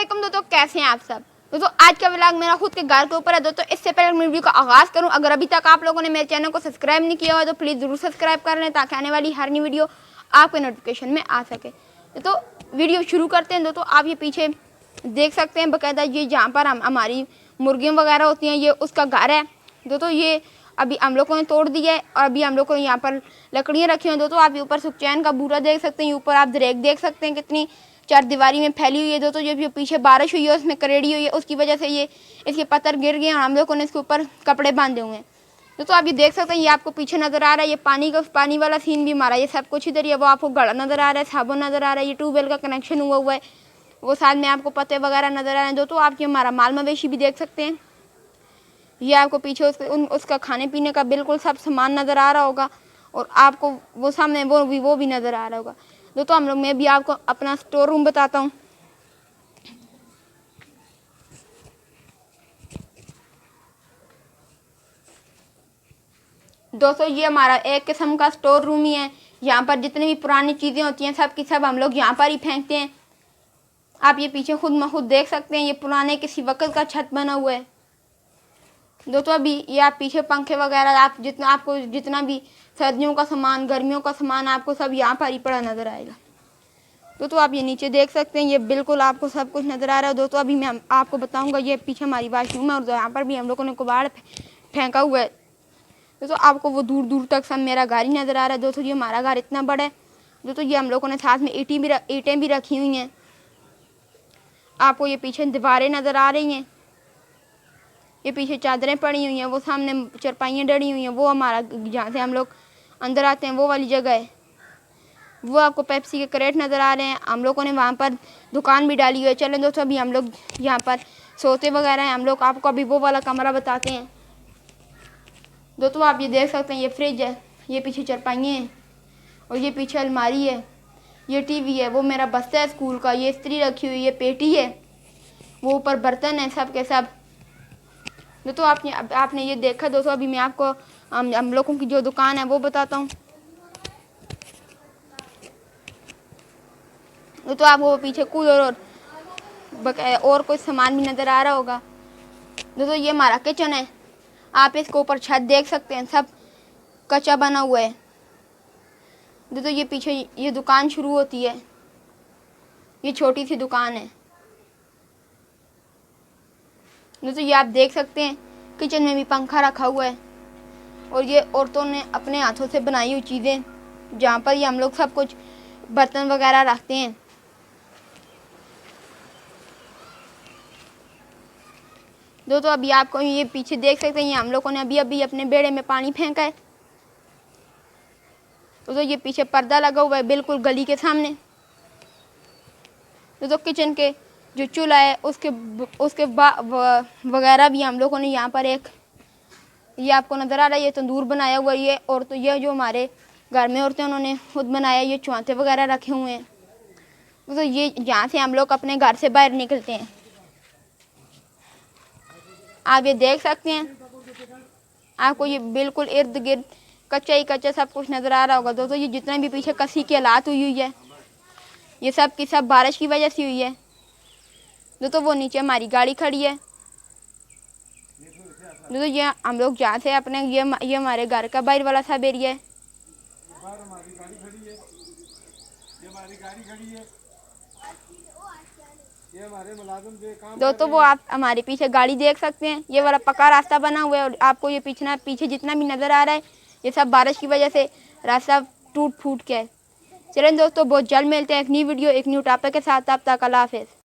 अस्सलामुअलैकुम दोस्तों, कैसे हैं आप सब। दोस्तों आज का व्लॉग मेरा खुद के घर के ऊपर है। दोस्तों इससे पहले मैं वीडियो का आगाज़ करूं, अगर अभी तक आप लोगों ने मेरे चैनल को सब्सक्राइब नहीं किया हो तो प्लीज़ ज़रूर सब्सक्राइब कर लें ताकि आने वाली हर नई वीडियो आपके नोटिफिकेशन में आ सके। तो वीडियो शुरू करते हैं। दोस्तों आप ये पीछे देख सकते हैं बाकायदा ये जहाँ पर हमारी मुर्गियाँ वगैरह होती हैं, ये उसका घर है। दोस्तों ये अभी हम लोगों ने तोड़ दिया है और अभी हम लोग को यहाँ पर लकड़ियाँ रखी हैं। दोस्तों आप ऊपर सुखचैन का बूरा देख सकते हैं, ऊपर आप दरेक देख सकते हैं कितनी चार दीवारी में फैली हुई है। दोस्तों जो पीछे बारिश हुई है उसमें करेड़ी हुई है, उसकी वजह से ये इसके पत्थर गिर गए और हम लोगों ने इसके ऊपर कपड़े बांधे हुए हैं। दोस्तों आप ये देख सकते हैं, ये आपको पीछे नज़र आ रहा है, ये पानी वाला सीन भी हमारा, ये सब कुछ इधर ही है। वो आपको गड़ा नज़र आ रहा है, साबुन नज़र आ रहा है, ये ट्यूबवेल का कनेक्शन हुआ है, वो साथ में आपको पत्ते वगैरह नज़र आ रहे हैं। दोस्तों आप ये हमारा माल मवेशी भी देख सकते हैं, ये आपको पीछे उसका खाने पीने का बिल्कुल सब सामान नज़र आ रहा होगा और आपको वो सामने वो भी नज़र आ रहा होगा। दोस्तों मैं भी आपको अपना स्टोर रूम बताता हूँ। दोस्तों ये हमारा एक किस्म का स्टोर रूम ही है। यहाँ पर जितनी भी पुरानी चीज़ें होती हैं सब की सब हम लोग यहाँ पर ही फेंकते हैं। आप ये पीछे खुद देख सकते हैं, ये पुराने किसी वक्त का छत बना हुआ है। दोस्तों अभी ये आप पीछे पंखे वगैरह आपको जितना भी सर्दियों का सामान, गर्मियों का सामान आपको सब यहाँ पर ही पड़ा नज़र आएगा। दोस्तों आप ये नीचे देख सकते हैं, ये बिल्कुल आपको सब कुछ नज़र आ रहा है। दोस्तों अभी मैं आपको बताऊंगा, ये पीछे हमारी वाशरूम है और यहाँ पर भी हम लोगों ने कबाड़ फेंका हुआ है। दोस्तों आपको वो दूर दूर तक सब मेरा घर ही नज़र आ रहा है। दोस्तों ये हमारा घर इतना बड़ा है। दोस्तों ये हम लोगों ने साथ में ईंटें भी रखी हुई हैं। आपको ये पीछे दीवारें नज़र आ रही हैं, ये पीछे चादरें पड़ी हुई हैं, वो सामने चरपाइयाँ डली हुई हैं, वो हमारा जहाँ से हम लोग अंदर आते हैं वो वाली जगह है। वो आपको पेप्सी के क्रेट नज़र आ रहे हैं, हम लोगों ने वहाँ पर दुकान भी डाली हुई है। चलें दोस्तों अभी हम लोग यहाँ पर सोते वगैरह हैं, हम लोग आपको अभी वो वाला कमरा बताते हैं। दोस्तों आप ये देख सकते हैं, ये फ्रिज है, ये पीछे चरपाइयाँ हैं और ये पीछे अलमारी है, ये टीवी है, वो मेरा बस्ता है स्कूल का, ये इस्त्री रखी हुई है, पेटी है, वो ऊपर बर्तन है सब के सब। दोस्तों आपने ये देखा। दोस्तों अभी मैं आपको हम लोगों की जो दुकान है वो बताता हूँ। तो आपको पीछे कूलर और कोई सामान भी नज़र आ रहा होगा। दोस्तों ये हमारा किचन है, आप इसके ऊपर छत देख सकते हैं, सब कच्चा बना हुआ है। दोस्तों ये पीछे ये दुकान शुरू होती है, ये छोटी सी दुकान है। दोस्तों ये आप देख सकते हैं, किचन में भी पंखा रखा हुआ है और ये औरतों ने अपने हाथों से बनाई हुई चीज़ें, जहाँ पर ये हम लोग सब कुछ बर्तन वगैरह रखते हैं। दोस्तों अभी आपको ये पीछे देख सकते हैं, ये हम लोगों ने अभी अपने बेड़े में पानी फेंका है। दोस्तों ये पीछे पर्दा लगा हुआ है बिल्कुल गली के सामने। दोस्तों किचन के जो चूल्हा है उसके वगैरह भी हम लोगों ने यहाँ पर ये आपको नज़र आ रहा है, ये तंदूर बनाया हुआ है। ये और तो ये जो हमारे घर में औरतें उन्होंने खुद बनाया, ये चुआते वगैरह रखे हुए हैं। दोस्तों ये यहाँ से हम लोग अपने घर से बाहर निकलते हैं। आप ये देख सकते हैं, आपको ये बिल्कुल इर्द गिर्द कच्चा ही कच्चा सब कुछ नज़र आ रहा होगा। दोस्तों ये जितना भी पीछे कसी की हालात हुई है, ये सब की सब बारिश की वजह से हुई है। दोस्तों वो नीचे हमारी गाड़ी खड़ी है। दोस्तों ये हम लोग जहाँ से अपने ये हमारे घर का बाहर वाला सब एरिया है। दोस्तों वो आप हमारे पीछे गाड़ी देख सकते हैं, ये वाला पक्का रास्ता बना हुआ है और आपको ये पीछे जितना भी नज़र आ रहा है, ये सब बारिश की वजह से रास्ता टूट फूट के है। चलें दोस्तों बहुत जल्द मिलते हैं एक नई वीडियो एक न्यू टॉपिक के साथ। तब तक अल्लाह हाफिज़।